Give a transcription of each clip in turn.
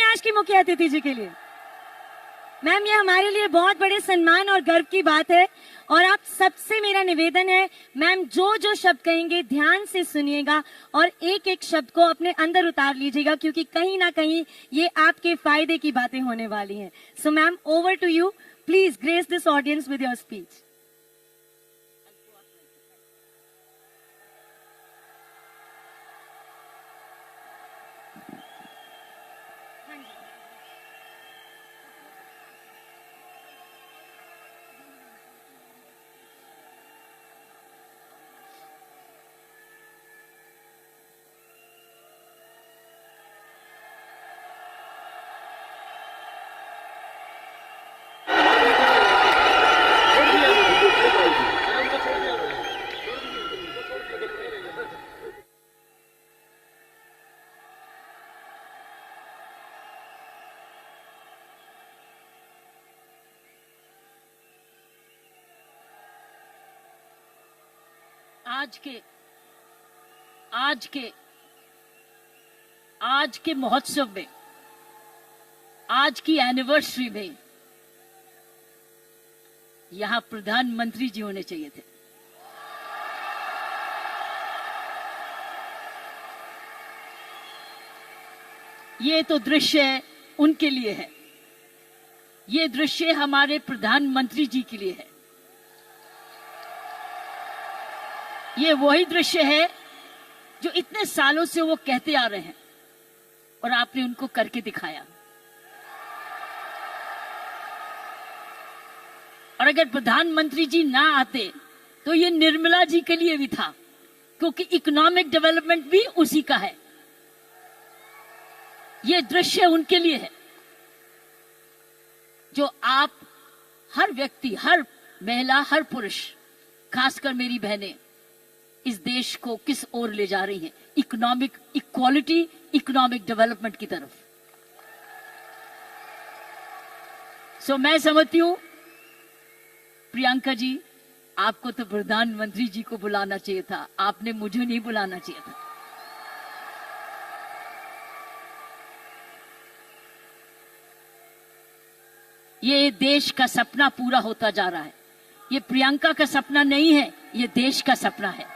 आज की मुख्य अतिथि जी के लिए। मैम, ये हमारे लिए बहुत बड़े सम्मान और गर्व की बात है और आप सबसे मेरा निवेदन है मैम, जो जो शब्द कहेंगे ध्यान से सुनिएगा और एक एक शब्द को अपने अंदर उतार लीजिएगा, क्योंकि कहीं ना कहीं ये आपके फायदे की बातें होने वाली हैं। So ma'am, over to you, please grace this audience with your speech. आज के महोत्सव में, आज की एनिवर्सरी में यहां प्रधानमंत्री जी होने चाहिए थे। ये तो दृश्य उनके लिए है, ये दृश्य हमारे प्रधानमंत्री जी के लिए है। ये वही दृश्य है जो इतने सालों से वो कहते आ रहे हैं और आपने उनको करके दिखाया। और अगर प्रधानमंत्री जी ना आते तो ये निर्मला जी के लिए भी था, क्योंकि इकोनॉमिक डेवलपमेंट भी उसी का है। ये दृश्य उनके लिए है जो आप, हर व्यक्ति, हर महिला, हर पुरुष, खासकर मेरी बहनें, इस देश को किस ओर ले जा रही हैं, इकोनॉमिक इक्वालिटी, इकोनॉमिक डेवलपमेंट की तरफ। सो मैं समझती हूं प्रियंका जी, आपको तो प्रधानमंत्री जी को बुलाना चाहिए था, आपने मुझे नहीं बुलाना चाहिए था। ये देश का सपना पूरा होता जा रहा है। ये प्रियंका का सपना नहीं है, ये देश का सपना है।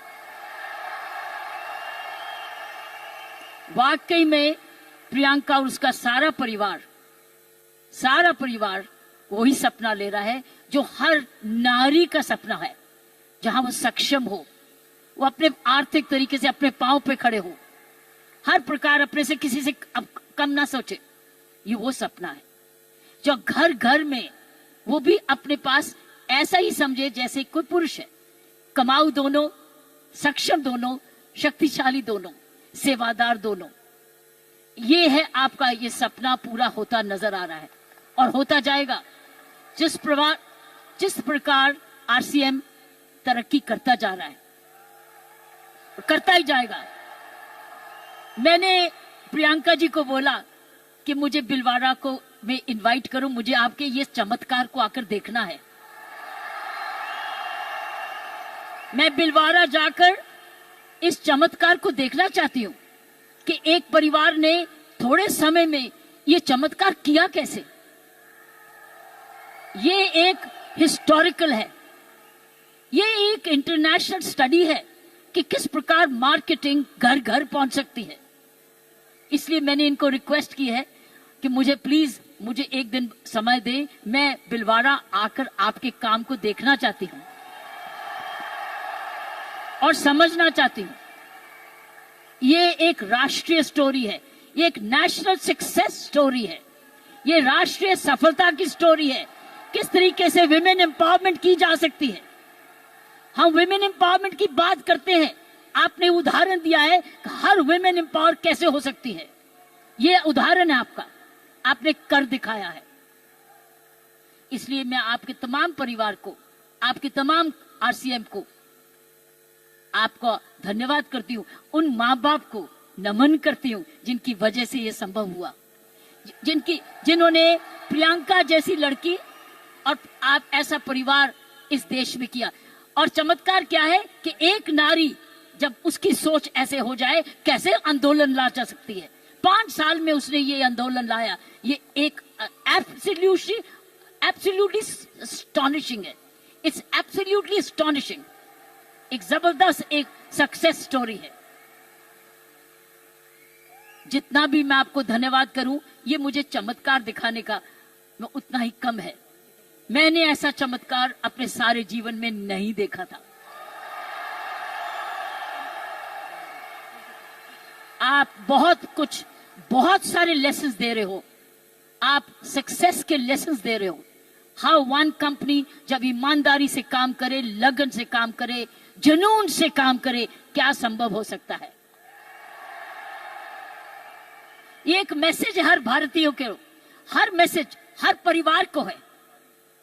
वाकई में प्रियंका और उसका सारा परिवार वही सपना ले रहा है जो हर नारी का सपना है, जहां वो सक्षम हो, वो अपने आर्थिक तरीके से अपने पांव पे खड़े हो, हर प्रकार अपने से किसी से कम ना सोचे। ये वो सपना है जो घर घर में वो भी अपने पास ऐसा ही समझे जैसे कोई पुरुष है। कमाऊ दोनों, सक्षम दोनों, शक्तिशाली दोनों, सेवादार दोनों। ये है आपका, ये सपना पूरा होता नजर आ रहा है और होता जाएगा। जिस प्रकार आरसीएम तरक्की करता जा रहा है, करता ही जाएगा। मैंने प्रियंका जी को बोला कि मुझे बिलवाड़ा को मैं इनवाइट करूं, मुझे आपके ये चमत्कार को आकर देखना है। मैं बिलवाड़ा जाकर इस चमत्कार को देखना चाहती हूं कि एक परिवार ने थोड़े समय में ये चमत्कार किया कैसे। ये एक हिस्टोरिकल है, ये एक इंटरनेशनल स्टडी है कि किस प्रकार मार्केटिंग घर घर पहुंच सकती है। इसलिए मैंने इनको रिक्वेस्ट की है कि मुझे एक दिन समय दे, मैं बिलवाड़ा आकर आपके काम को देखना चाहती हूं और समझना चाहती हूं। ये एक राष्ट्रीय स्टोरी है, ये एक नेशनल सक्सेस स्टोरी है, ये राष्ट्रीय सफलता की स्टोरी है। किस तरीके से विमेन एम्पावरमेंट की जा सकती है। हम विमेन एम्पावरमेंट की बात करते हैं, आपने उदाहरण दिया है कि हर विमेन एम्पावर कैसे हो सकती है। ये उदाहरण है आपका, आपने कर दिखाया है। इसलिए मैं आपके तमाम परिवार को, आपके तमाम आरसीएम को, आपको धन्यवाद करती हूं। उन माँ बाप को नमन करती हूं जिनकी वजह से यह संभव हुआ, जिन्होंने प्रियंका जैसी लड़की और आप ऐसा परिवार इस देश में किया। और चमत्कार क्या है कि एक नारी जब उसकी सोच ऐसे हो जाए, कैसे आंदोलन ला जा सकती है। 5 साल में उसने ये आंदोलन लाया। ये एक एब्सोल्युटली अस्टॉनिशिंग है। It's absolutely astonishing. एक जबरदस्त एक सक्सेस स्टोरी है। जितना भी मैं आपको धन्यवाद करूं, ये मुझे चमत्कार दिखाने का उतना ही कम है। मैंने ऐसा चमत्कार अपने सारे जीवन में नहीं देखा था। आप बहुत सारे लेसन्स दे रहे हो। आप सक्सेस के लेसन्स दे रहे हो। हाउ वन कंपनी जब ईमानदारी से काम करे, लगन से काम करे, जुनून से काम करे, क्या संभव हो सकता है। ये एक मैसेज हर भारतीयों के, हर मैसेज हर परिवार को है।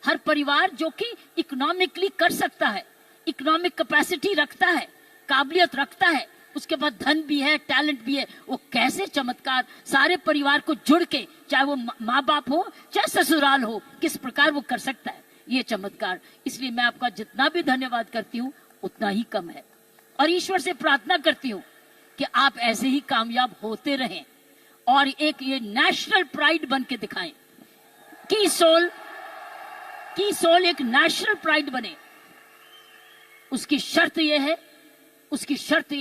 हर परिवार जो कि इकोनॉमिकली कर सकता है, इकोनॉमिक कैपेसिटी रखता है, काबिलियत रखता है, उसके बाद धन भी है, टैलेंट भी है, वो कैसे चमत्कार सारे परिवार को जुड़ के, चाहे वो माँ बाप हो चाहे ससुराल हो, किस प्रकार वो कर सकता है ये चमत्कार। इसलिए मैं आपका जितना भी धन्यवाद करती हूँ उतना ही कम है। और ईश्वर से प्रार्थना करती हूँ कि आप ऐसे ही कामयाब होते रहें और एक ये नेशनल प्राइड बन के दिखाएं। की सोल एक नेशनल प्राइड बने। उसकी शर्त यह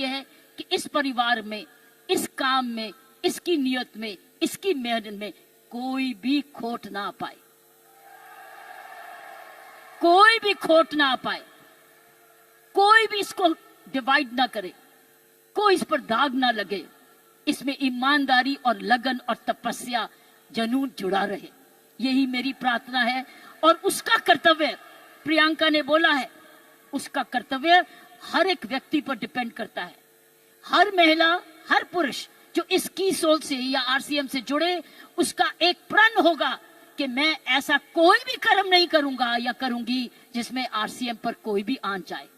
है कि इस परिवार में, इस काम में, इसकी नियत में, इसकी मेहनत में कोई भी खोट ना पाए, कोई भी खोट ना पाए, कोई भी इसको डिवाइड ना करे, कोई इस पर दाग ना लगे। इसमें ईमानदारी और लगन और तपस्या, जुनून जुड़ा रहे, यही मेरी प्रार्थना है। और उसका कर्तव्य, प्रियंका ने बोला है, उसका कर्तव्य हर एक व्यक्ति पर डिपेंड करता है। हर महिला, हर पुरुष जो इस की सोल से या आरसीएम से जुड़े, उसका एक प्रण होगा कि मैं ऐसा कोई भी कर्म नहीं करूंगा या करूंगी जिसमें आरसीएम पर कोई भी आंच जाए।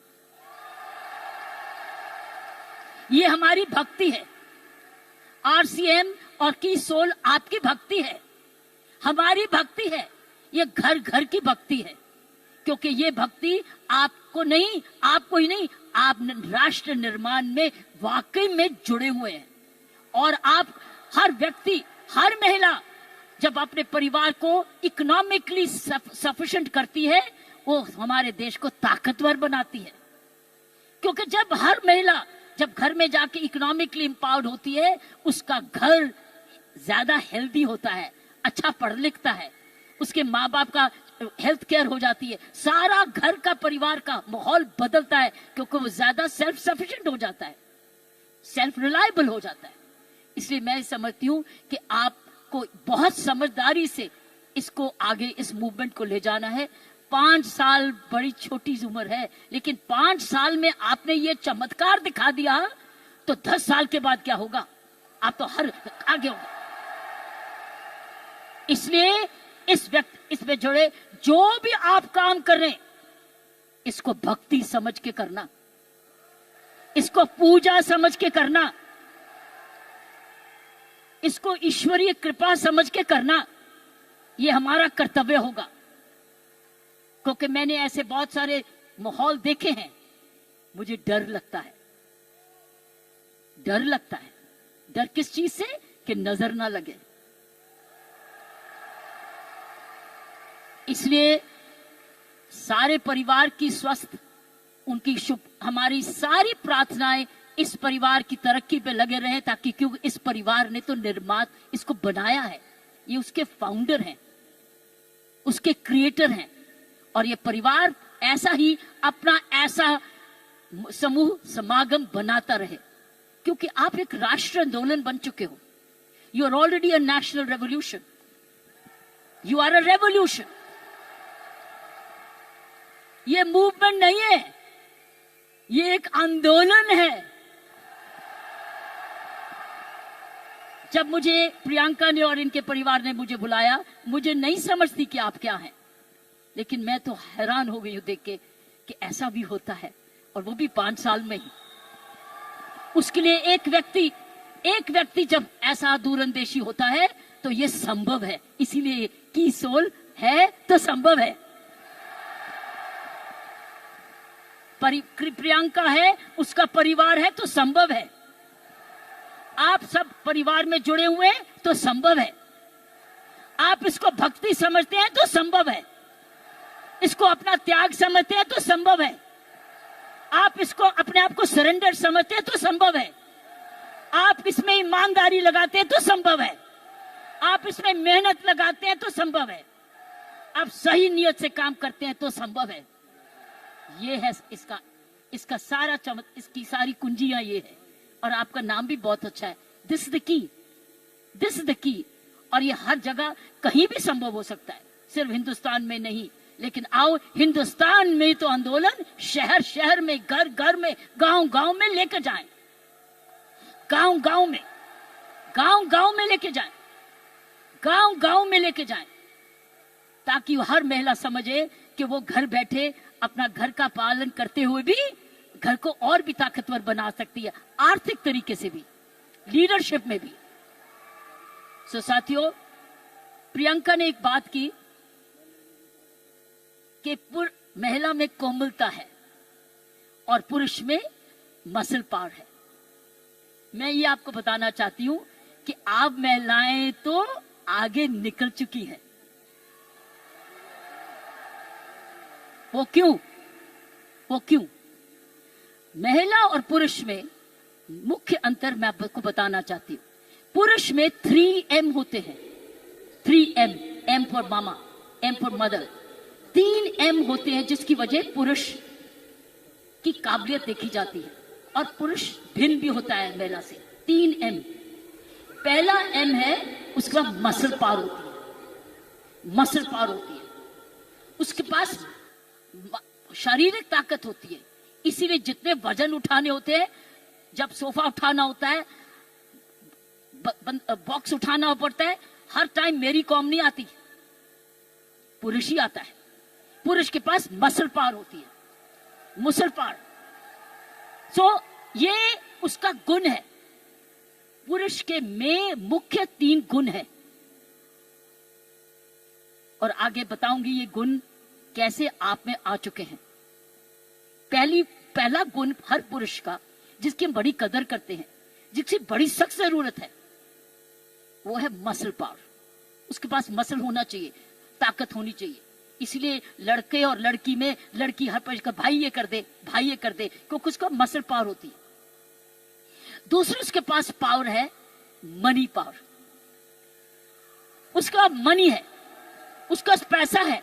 ये हमारी भक्ति है। आरसीएम और की सोल आपकी भक्ति है, हमारी भक्ति है। ये घर घर की भक्ति है, क्योंकि ये भक्ति आपको ही नहीं, आप राष्ट्र निर्माण में वाकई में जुड़े हुए हैं। और आप हर व्यक्ति, हर महिला जब अपने परिवार को इकोनॉमिकली सफिशिएंट करती है, वो हमारे देश को ताकतवर बनाती है। क्योंकि जब हर महिला जब घर में जाके इकोनॉमिकली एम्पावर्ड होती है, उसका घर ज्यादा हेल्दी होता है, अच्छा पढ़ लिखता है, उसके माँ बाप का हेल्थ केयर हो जाती है, सारा घर का परिवार का माहौल बदलता है, क्योंकि वो ज्यादा सेल्फ सफिशिएंट हो जाता है, सेल्फ रिलायबल हो जाता है। इसलिए मैं समझती हूँ कि आपको बहुत समझदारी से इसको आगे, इस मूवमेंट को ले जाना है। 5 साल बड़ी छोटी उम्र है, लेकिन 5 साल में आपने ये चमत्कार दिखा दिया, तो 10 साल के बाद क्या होगा, आप तो हर आगे होंगे। इसलिए इसमें जुड़े जो भी आप काम कर रहे हैं, इसको भक्ति समझ के करना, इसको पूजा समझ के करना, इसको ईश्वरीय कृपा समझ के करना, ये हमारा कर्तव्य होगा। क्योंकि मैंने ऐसे बहुत सारे माहौल देखे हैं, मुझे डर लगता है। डर किस चीज से? कि नजर ना लगे। इसलिए सारे परिवार की स्वस्थ, उनकी हमारी सारी प्रार्थनाएं इस परिवार की तरक्की पे लगे रहे, ताकि क्योंकि इस परिवार ने तो इसको बनाया है, ये उसके फाउंडर हैं, उसके क्रिएटर हैं। और ये परिवार ऐसा ही अपना ऐसा समूह समागम बनाता रहे, क्योंकि आप एक राष्ट्र आंदोलन बन चुके हो। You are already a national revolution, you are a revolution. ये मूवमेंट नहीं है, ये एक आंदोलन है। जब मुझे प्रियंका ने और इनके परिवार ने मुझे बुलाया, मुझे नहीं समझती कि आप क्या हैं, लेकिन मैं तो हैरान हो गई हूं देख के कि ऐसा भी होता है, और वो भी 5 साल में ही। उसके लिए एक व्यक्ति जब ऐसा दूरंदेशी होता है तो ये संभव है। इसीलिए की सोल है तो संभव है। प्रियंका है, उसका परिवार है तो संभव है। आप सब परिवार में जुड़े हुए हैं तो संभव है। आप इसको भक्ति समझते हैं तो संभव है। इसको अपना त्याग समझते हैं तो संभव है। आप इसको अपने आप को सरेंडर समझते हैं तो संभव है। आप इसमें ईमानदारी लगाते हैं तो संभव है। आप इसमें मेहनत लगाते हैं तो संभव है। आप सही नियत से काम करते हैं तो संभव है। ये है इसका सारा इसकी सारी कुंजियां ये है। और आपका नाम भी बहुत अच्छा है, this is the key, this is the key. और ये हर जगह कहीं भी संभव हो सकता है, सिर्फ हिंदुस्तान में नहीं। लेकिन आओ हिंदुस्तान में तो आंदोलन शहर शहर में, घर घर में, गांव गांव में लेकर जाएं, गांव गांव में, गांव गांव में लेके जाएं, गांव गांव में लेके जाएं, ताकि हर महिला समझे कि वो घर बैठे अपना घर का पालन करते हुए भी घर को और भी ताकतवर बना सकती है, आर्थिक तरीके से भी, लीडरशिप में भी। सो साथियों, प्रियंका ने एक बात की कि महिला में कोमलता है और पुरुष में मसल पावर है। मैं ये आपको बताना चाहती हूं कि आप महिलाएं तो आगे निकल चुकी हैं। वो क्यों? वो क्यों? महिला और पुरुष में मुख्य अंतर मैं आपको बताना चाहती हूं। पुरुष में 3M होते हैं, 3M, M for mama, M for mother, 3M होते हैं, जिसकी वजह पुरुष की काबिलियत देखी जाती है। और पुरुष भिन्न भी होता है महिला से। 3M, पहला M है उसका मसल पावर होती है, मसल पावर होती है, उसके पास शारीरिक ताकत होती है। इसीलिए जितने वजन उठाने होते हैं, जब सोफा उठाना होता है, बॉक्स उठाना पड़ता है, हर टाइम मेरी कॉम नहीं आती, पुरुष ही आता है। पुरुष के पास मसल पावर होती है, मसल पावर। सो ये उसका गुण है। पुरुष के में मुख्य 3 गुण है, और आगे बताऊंगी ये गुण कैसे आप में आ चुके हैं। पहला गुण हर पुरुष का, जिसकी हम बड़ी कदर करते हैं, जिसकी बड़ी सख्त जरूरत है, वो है मसल पावर। उसके पास मसल होना चाहिए, ताकत होनी चाहिए। इसलिए लड़के और लड़की में, लड़की हर पर का भाई ये कर दे, भाई ये कर दे, क्योंकि उसका मसल पावर होती है। दूसरा उसके पास पावर है मनी पावर। उसका मनी है, उसका पैसा है,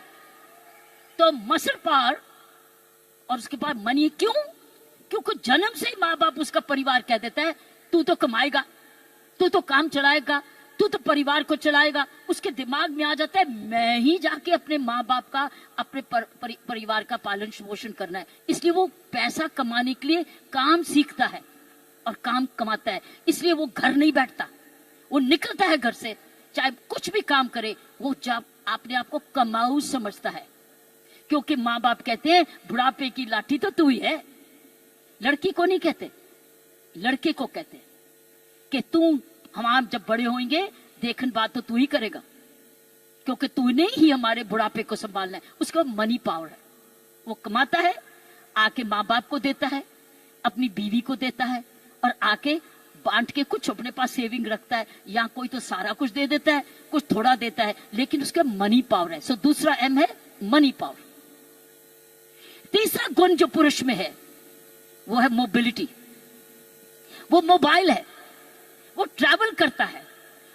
तो मसल पावर और उसके पास मनी है। क्यों? क्योंकि जन्म से ही माँ बाप, उसका परिवार कह देता है तू तो कमाएगा, तू तो काम चलाएगा, तू तो परिवार को चलाएगा। उसके दिमाग में आ जाता है मैं ही जाके अपने माँ बाप का, अपने परिवार का पालन पोषण करना है। इसलिए वो पैसा कमाने के लिए काम सीखता है और काम कमाता है। इसलिए वो घर नहीं बैठता, वो निकलता है घर से, चाहे कुछ भी काम करे, वो जब अपने आप को कमाऊ समझता है। क्योंकि माँ बाप कहते हैं बुढ़ापे की लाठी तो तू ही है। लड़की को नहीं कहते, लड़के को कहते हैं कि तू, हम जब बड़े होंगे देखन बात तो तू ही करेगा, क्योंकि तूने ही हमारे बुढ़ापे को संभालना है। उसका मनी पावर है, वो कमाता है, आके माँ बाप को देता है, अपनी बीवी को देता है, और आके बांट के कुछ अपने पास सेविंग रखता है, या कोई तो सारा कुछ दे देता है, कुछ थोड़ा देता है, लेकिन उसका मनी पावर है। सो दूसरा M है मनी पावर। तीसरा गुण जो पुरुष में है वो है मोबिलिटी। वो मोबाइल है, वो ट्रैवल करता है,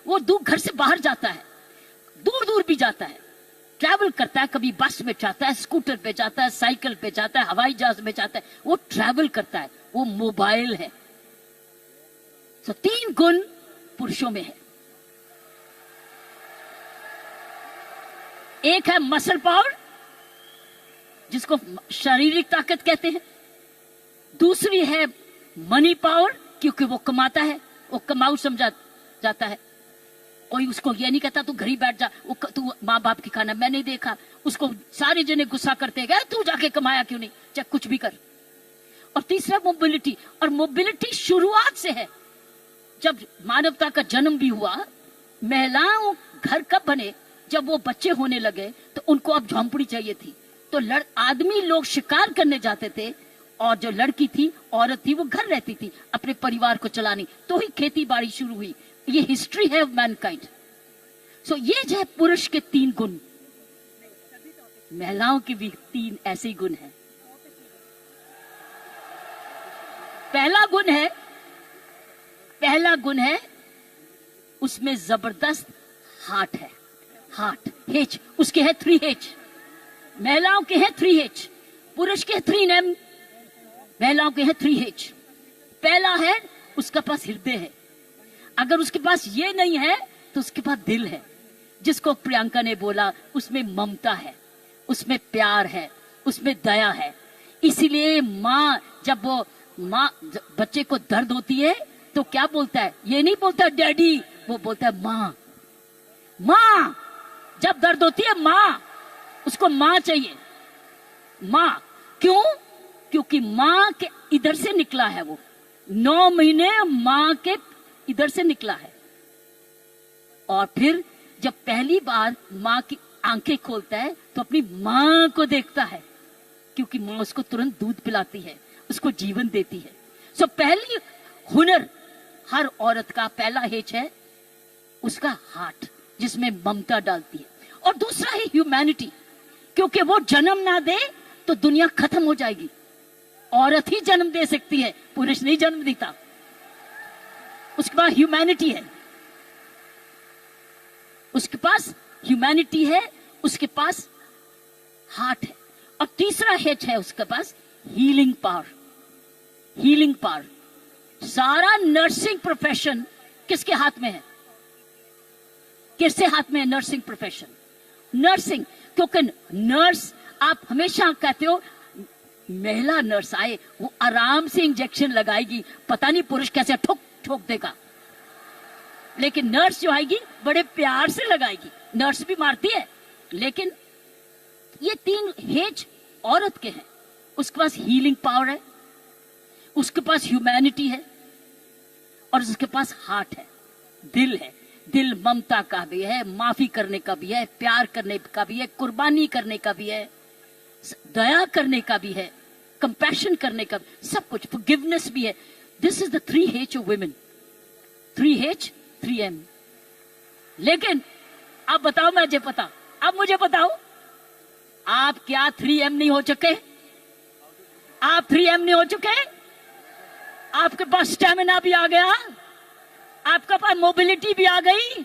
वो दूर घर से बाहर जाता है, दूर दूर भी जाता है, ट्रैवल करता है। कभी बस में जाता है, स्कूटर पे जाता है, साइकिल पे जाता है, हवाई जहाज में जाता है, वो ट्रैवल करता है, वो मोबाइल है। तो 3 गुण पुरुषों में है। एक है मसल पावर, जिसको शारीरिक ताकत कहते हैं। दूसरी है मनी पावर, क्योंकि वो कमाता है, वो कमाऊ समझा जाता है। कोई उसको ये नहीं कहता तू घर ही बैठ जा, वो तू माँ बाप की खाना। मैंने देखा उसको सारे जने गुस्सा करते गए, तू जाके कमाया क्यों नहीं, चाहे कुछ भी कर। और तीसरा मोबिलिटी, और मोबिलिटी शुरुआत से है। जब मानवता का जन्म भी हुआ, महिलाओं घर कब बने, जब वो बच्चे होने लगे, तो उनको अब झोंपड़ी चाहिए थी। तो आदमी लोग शिकार करने जाते थे और जो लड़की थी, औरत थी, वो घर रहती थी अपने परिवार को चलाने, तो ही खेती बाड़ी शुरू हुई। ये हिस्ट्री है ऑफ मैनकाइंड। सो ये जो है पुरुष के 3 गुण, महिलाओं के भी 3 ऐसे ही गुण हैं। पहला गुण है उसमें जबरदस्त हार्ट है, हार्ट, हेच, उसके है 3 हेच। महिलाओं के हैं 3 हेच, पुरुष के 3 एम, महिलाओं के हैं 3 हेच। पहला है उसके पास हृदय है, अगर उसके पास ये नहीं है तो उसके पास दिल है, जिसको प्रियंका ने बोला, उसमें ममता है, उसमें प्यार है, उसमें दया है। इसीलिए माँ, जब वो माँ बच्चे को दर्द होती है तो क्या बोलता है? ये नहीं बोलता डैडी, वो बोलता है माँ। माँ, जब दर्द होती है माँ, उसको माँ चाहिए, माँ। क्यों? क्योंकि माँ के इधर से निकला है, वो 9 महीने माँ के इधर से निकला है। और फिर जब पहली बार माँ की आंखें खोलता है तो अपनी माँ को देखता है, क्योंकि माँ उसको तुरंत दूध पिलाती है, उसको जीवन देती है। सो पहली हुनर हर औरत का पहला हेच है उसका हार्ट, जिसमें ममता डालती है। और दूसरा है ह्यूमैनिटी, क्योंकि वो जन्म ना दे तो दुनिया खत्म हो जाएगी। औरत ही जन्म दे सकती है, पुरुष नहीं जन्म देता। उसके पास ह्यूमैनिटी है, उसके पास ह्यूमैनिटी है, उसके पास हार्ट है। और तीसरा हेच है उसके पास हीलिंग पावर। हीलिंग पावर, सारा नर्सिंग प्रोफेशन किसके हाथ में है? किसके हाथ में है नर्सिंग प्रोफेशन? नर्सिंग, क्योंकि नर्स, आप हमेशा कहते हो महिला नर्स आए, वो आराम से इंजेक्शन लगाएगी, पता नहीं पुरुष कैसे ठोक ठोक देगा, लेकिन नर्स जो आएगी बड़े प्यार से लगाएगी। नर्स भी मारती है, लेकिन ये 3 हेज औरत के हैं। उसके पास हीलिंग पावर है, उसके पास ह्यूमैनिटी है, और उसके पास हार्ट है, दिल है। दिल ममता का भी है, माफी करने का भी है, प्यार करने का भी है, कुर्बानी करने का भी है, दया करने का भी है, कंपैशन करने का, सब कुछ, फॉरगिवनेस भी है। This is the 3 H of women. 3 H 3 M। लेकिन अब बताओ, मुझे बताओ, आप क्या 3 M नहीं हो चुके? आप 3 M नहीं हो चुके? आपके पास स्टेमिना भी आ गया, आपके पास मोबिलिटी भी आ गई,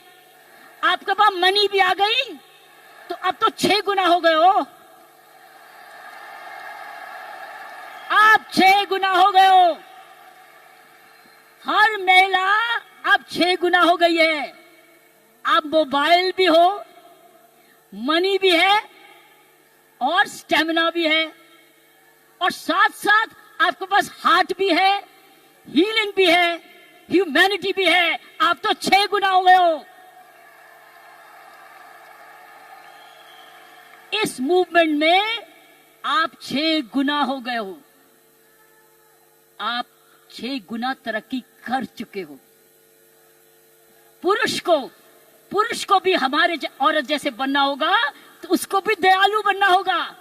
आपके पास मनी भी आ गई, तो अब तो 6 गुना हो गए हो। आप 6 गुना हो गए हो। हर महिला अब 6 गुना हो गई है। अब मोबाइल भी हो, मनी भी है, और स्टेमिना भी है, और साथ साथ आपके पास हार्ट भी है, हीलिंग भी है, ह्यूमैनिटी भी है। आप तो 6 गुना हो गए हो। इस मूवमेंट में आप 6 गुना हो गए हो। आप 6 गुना तरक्की कर चुके हो। पुरुष को भी हमारे औरत जैसे बनना होगा, तो उसको भी दयालु बनना होगा,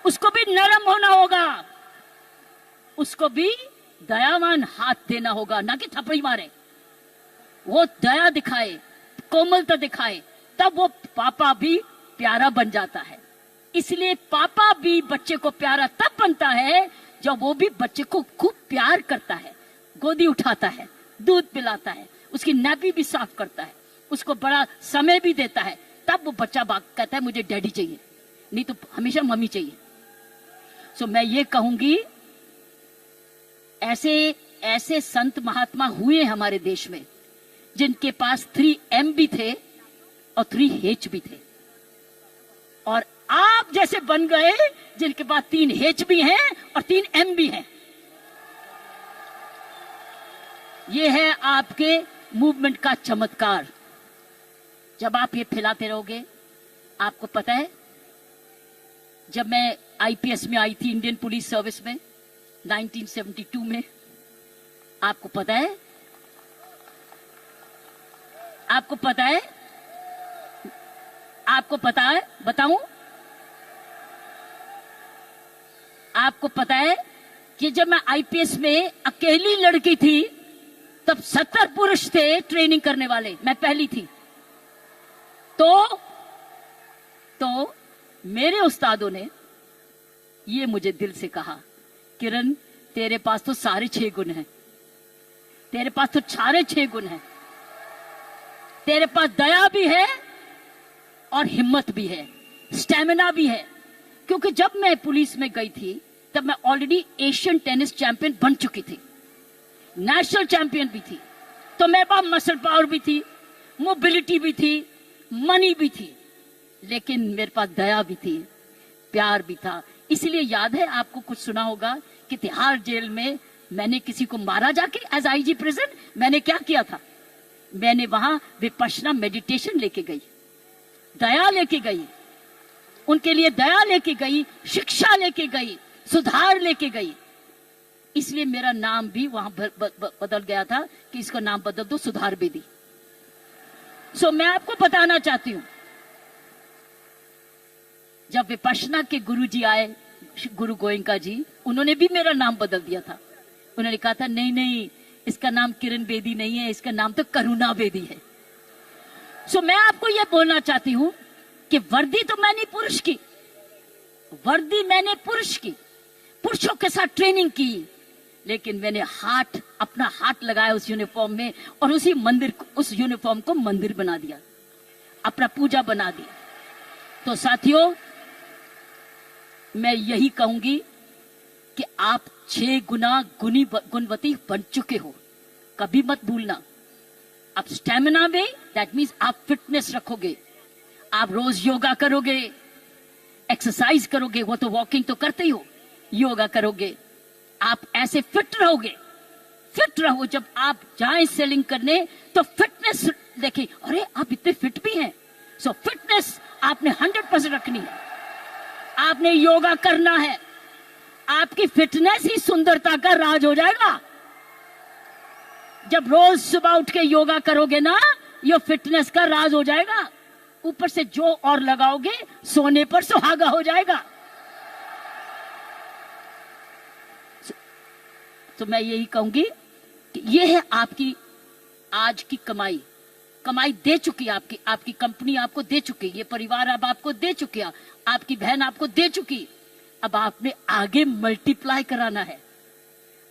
उसको भी नरम होना होगा, उसको भी दयावान हाथ देना होगा, ना कि थप्पड़ी मारे। वो दया दिखाए, कोमलता दिखाए, तब वो पापा भी प्यारा बन जाता है। इसलिए पापा भी बच्चे को प्यारा तब बनता है जब वो भी बच्चे को खूब प्यार करता है, गोदी उठाता है, दूध पिलाता है, उसकी नाभि भी साफ करता है, उसको बड़ा समय भी देता है। तब वो बच्चा कहता है मुझे डैडी चाहिए, नहीं तो हमेशा मम्मी चाहिए। सो मैं ये कहूंगी, ऐसे संत महात्मा हुए हमारे देश में जिनके पास 3 M भी थे और 3 H भी थे, और आप जैसे बन गए जिनके पास 3 H भी हैं और 3 M भी हैं। ये है आपके मूवमेंट का चमत्कार। जब आप ये फैलाते रहोगे, आपको पता है, जब मैं IPS में आई थी, इंडियन पुलिस सर्विस में 1972 में, आपको पता है, आपको पता है, बताऊं? आपको पता है कि जब मैं आईपीएस में अकेली लड़की थी तब 70 पुरुष थे ट्रेनिंग करने वाले, मैं पहली थी। तो मेरे उस्तादों ने ये मुझे दिल से कहा, किरण तेरे पास तो सारे 6 गुण हैं, तेरे पास तो सारे 6 गुण हैं, तेरे पास दया भी है और हिम्मत भी है, स्टैमिना भी है। क्योंकि जब मैं पुलिस में गई थी तब मैं ऑलरेडी एशियन टेनिस चैंपियन बन चुकी थी, नेशनल चैंपियन भी थी, तो मेरे पास मसल पावर भी थी, मोबिलिटी भी थी, मनी भी थी, लेकिन मेरे पास दया भी थी, प्यार भी था। इसलिए याद है आपको, कुछ सुना होगा कि तिहाड़ जेल में मैंने किसी को मारा जाके एज आईजी प्रिजन। मैंने क्या किया था, मैंने वहां विपश्यना मेडिटेशन लेके गई, दया लेके गई, उनके लिए दया लेके गई, शिक्षा लेके गई, सुधार लेके गई। इसलिए मेरा नाम भी वहां बदल गया था कि इसका नाम बदल दो, सुधार बेदी। सो मैं आपको बताना चाहती हूं, जब विपश्यना के गुरुजी आए, गुरु गोयंका जी, उन्होंने भी मेरा नाम बदल दिया था। उन्होंने कहा था नहीं नहीं, इसका नाम किरण बेदी नहीं है, इसका नाम तो करुणा बेदी है। सो मैं आपको यह बोलना चाहती हूं कि वर्दी तो मैंने पुरुष की, वर्दी मैंने पुरुष की, पुरुषों के साथ ट्रेनिंग की, लेकिन मैंने अपना हाथ लगाया उस यूनिफॉर्म में और उस यूनिफॉर्म को मंदिर बना दिया, अपना पूजा बना दिया। तो साथियों, मैं यही कहूंगी कि आप 6 गुना गुणवती बन चुके हो, कभी मत भूलना। आप स्टेमिना में, दैट मीन्स आप फिटनेस रखोगे, आप रोज योगा करोगे, एक्सरसाइज करोगे, वो तो वॉकिंग तो करते ही हो, योगा करोगे, आप ऐसे फिट रहोगे। फिट रहो, जब आप जाएं सेलिंग करने तो फिटनेस देखें, अरे आप इतने फिट भी हैं। सो फिटनेस आपने 100% रखनी है, आपने योगा करना है, आपकी फिटनेस ही सुंदरता का राज हो जाएगा। जब रोज सुबह उठ के योगा करोगे ना, ये फिटनेस का राज हो जाएगा। ऊपर से जो और लगाओगे, सोने पर सुहागा हो जाएगा। तो मैं यही कहूंगी कि ये है आपकी आज की कमाई। कमाई दे चुकी है आपकी कंपनी आपको दे चुकी, ये परिवार अब आपको दे चुकी, आपकी बहन आपको दे चुकी। अब आपने आगे मल्टीप्लाई कराना है,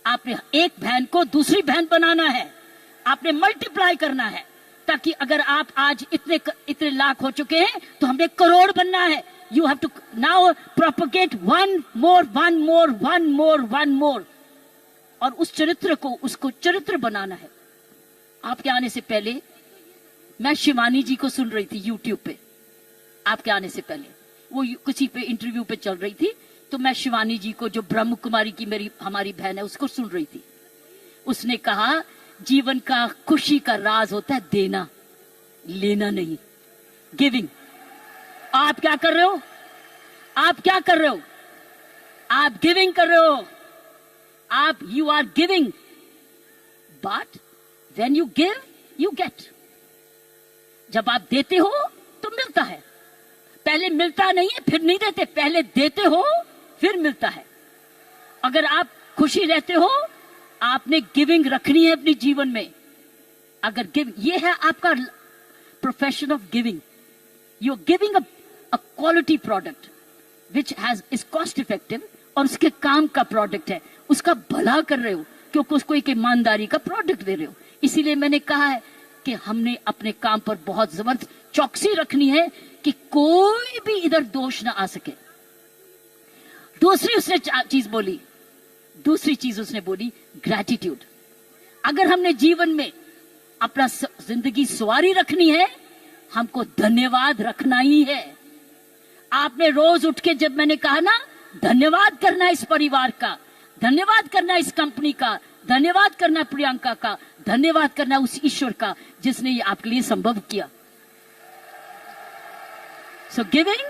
आपने एक बहन को दूसरी बहन बनाना है, आपने मल्टीप्लाई करना है, ताकि अगर आप आज इतने लाख हो चुके हैं तो हमें करोड़ बनना है। You have to now propagate one more, और उस चरित्र को, उसको चरित्र बनाना है। आपके आने से पहले मैं शिवानी जी को सुन रही थी यूट्यूब पे, आपके आने से पहले वो किसी पे इंटरव्यू पे चल रही थी, तो मैं शिवानी जी को, जो ब्रह्म कुमारी की हमारी बहन है, उसको सुन रही थी। उसने कहा जीवन का खुशी का राज होता है देना, लेना नहीं, गिविंग। आप क्या कर रहे हो, आप क्या कर रहे हो, आप गिविंग कर रहे हो, आप you are giving, but when you give you get. जब आप देते हो तो मिलता है, पहले मिलता नहीं है फिर नहीं देते, पहले देते हो फिर मिलता है। अगर आप खुशी रहते हो, आपने गिविंग रखनी है अपने जीवन में। अगर ये है आपका profession of giving, you are giving a quality product which has is cost effective, और उसके काम का प्रोडक्ट है, उसका भला कर रहे हो, क्योंकि उसको एक ईमानदारी का प्रोडक्ट दे रहे हो। इसीलिए मैंने कहा है कि हमने अपने काम पर बहुत जबरदस्त चौकसी रखनी है कि कोई भी इधर दोष ना आ सके। दूसरी चीज उसने बोली ग्रैटिट्यूड। अगर हमने जीवन में अपना जिंदगी सवारी रखनी है, हमको धन्यवाद रखना ही है। आपने रोज उठ के, जब मैंने कहा ना, धन्यवाद करना इस परिवार का, धन्यवाद करना इस कंपनी का, धन्यवाद करना प्रियंका का, धन्यवाद करना उस ईश्वर का जिसने ये आपके लिए संभव किया। सो गिविंग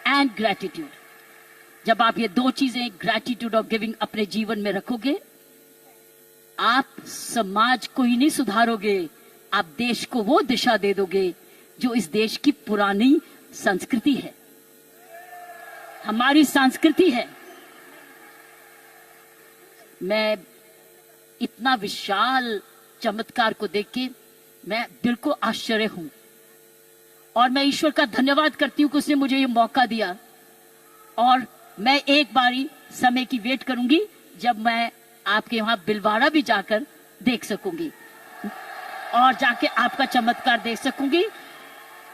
एंड ग्रैटिट्यूड, जब आप ये 2 चीजें, ग्रैटिट्यूड और गिविंग, अपने जीवन में रखोगे, आप समाज को ही नहीं सुधारोगे, आप देश को वो दिशा दे दोगे जो इस देश की पुरानी संस्कृति है, हमारी संस्कृति है। मैं इतना विशाल चमत्कार को देख के मैं बिल्कुल आश्चर्य हूं और मैं ईश्वर का धन्यवाद करती हूं कि उसने मुझे ये मौका दिया। और मैं एक बारी समय की वेट करूंगी जब मैं आपके वहां बिलवाड़ा भी जाकर देख सकूंगी और जाके आपका चमत्कार देख सकूंगी।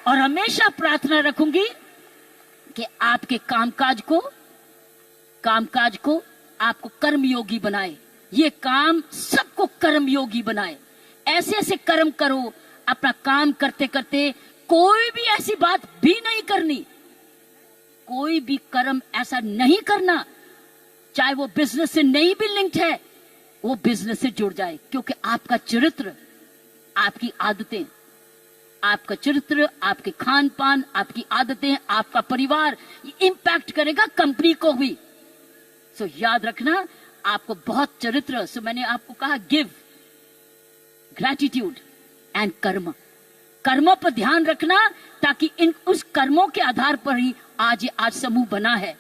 और हमेशा प्रार्थना रखूंगी कि आपके कामकाज को आपको कर्मयोगी बनाए, ये काम सबको कर्मयोगी बनाए। ऐसे ऐसे कर्म करो, अपना काम करते करते कोई भी ऐसी बात भी नहीं करनी, कोई भी कर्म ऐसा नहीं करना, चाहे वो बिजनेस से नहीं भी लिंक्ड है, वो बिजनेस से जुड़ जाए। क्योंकि आपका चरित्र, आपकी आदतें, आपका चरित्र, आपके खान पान, आपकी आदतें, आपका परिवार, ये इंपैक्ट करेगा कंपनी को भी। सो याद रखना, आपको बहुत चरित्र, सो मैंने आपको कहा गिव, ग्रैटिट्यूड एंड कर्म। कर्मों पर ध्यान रखना ताकि उस कर्मों के आधार पर ही आज समूह बना है।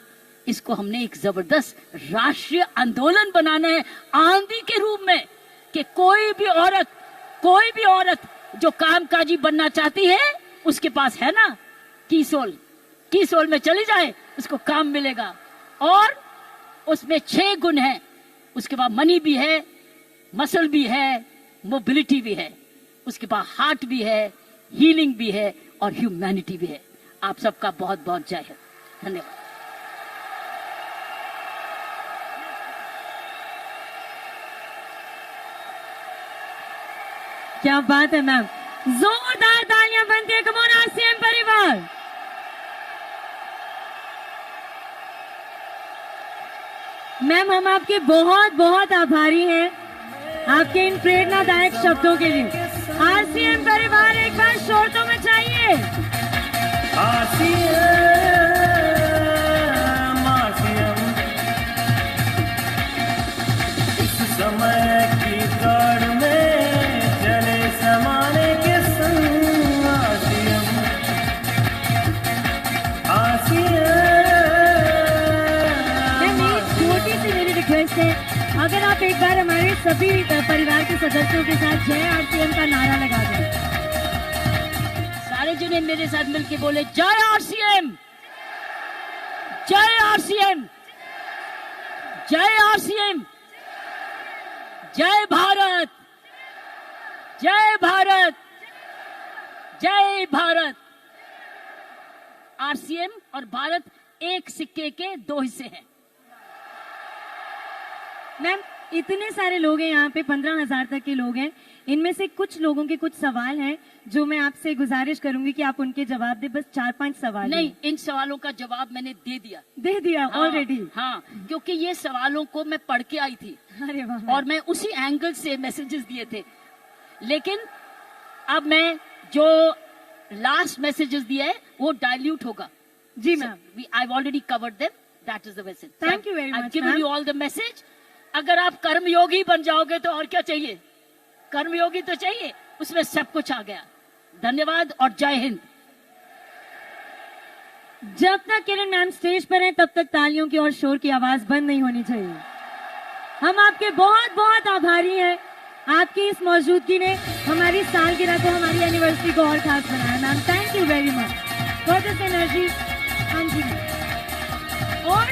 इसको हमने एक जबरदस्त राष्ट्रीय आंदोलन बनाना है आंधी के रूप में, कि कोई भी औरत जो कामकाजी बनना चाहती है, उसके पास है ना कीसोल में चली जाए, उसको काम मिलेगा। और उसमें 6 गुण हैं, उसके बाद मनी भी है, मसल भी है, मोबिलिटी भी है, उसके बाद हार्ट भी है, हीलिंग भी है और ह्यूमैनिटी भी है। आप सबका बहुत बहुत जय हिंद, धन्यवाद। क्या बात है मैम, जोरदार तालियां बनती है। कम ऑन आरसीएम परिवार। मैम हम आपके बहुत बहुत आभारी हैं आपके इन प्रेरणादायक शब्दों के लिए। आरसीएम परिवार एक बार शोर तो मचाइए। आरसीएम इस समय की दौड़ में चले समाने के संग। आरसीएम छोटी सी मेरी रिक्वेस्ट है, अगर आप एक बार हमारे सभी परिवार के सदस्यों के साथ जय आरसीएम का नारा लगा दें। सारे जने मेरे साथ मिलके बोले जय आरसीएम, जय आरसीएम, जय आरसीएम, जय भारत, जय भारत, जय भारत। आरसीएम और भारत एक सिक्के के 2 हिस्से हैं। मैम इतने सारे लोग हैं यहाँ पे, 15,000 तक के लोग हैं। इनमें से कुछ लोगों के कुछ सवाल हैं जो मैं आपसे गुजारिश करूंगी कि आप उनके जवाब दें। बस 4-5 सवाल नहीं, इन सवालों का जवाब मैंने दे दिया ऑलरेडी। हाँ, क्योंकि ये सवालों को मैं पढ़ के आई थी। अरे वाह। और मैं उसी एंगल से मैसेजेस दिए थे, लेकिन अब मैं जो लास्ट मैसेजेस दिया है वो डाइल्यूट होगा। जी ma'am, I already covered them, that is the message. Thank you very much. Given you all the message. अगर आप कर्मयोगी बन जाओगे तो और क्या चाहिए, कर्मयोगी तो चाहिए, उसमें सब कुछ आ गया। धन्यवाद और जय हिंद। जब तक किरण मैम स्टेज पर हैं तब तक तालियों की और शोर की आवाज बंद नहीं होनी चाहिए। हम आपके बहुत बहुत आभारी हैं। आपकी इस मौजूदगी ने हमारी सालगिरह को, हमारी एनिवर्सरी को और खास बनाया। Ma'am thank you very much for this energy. हाँ जी, और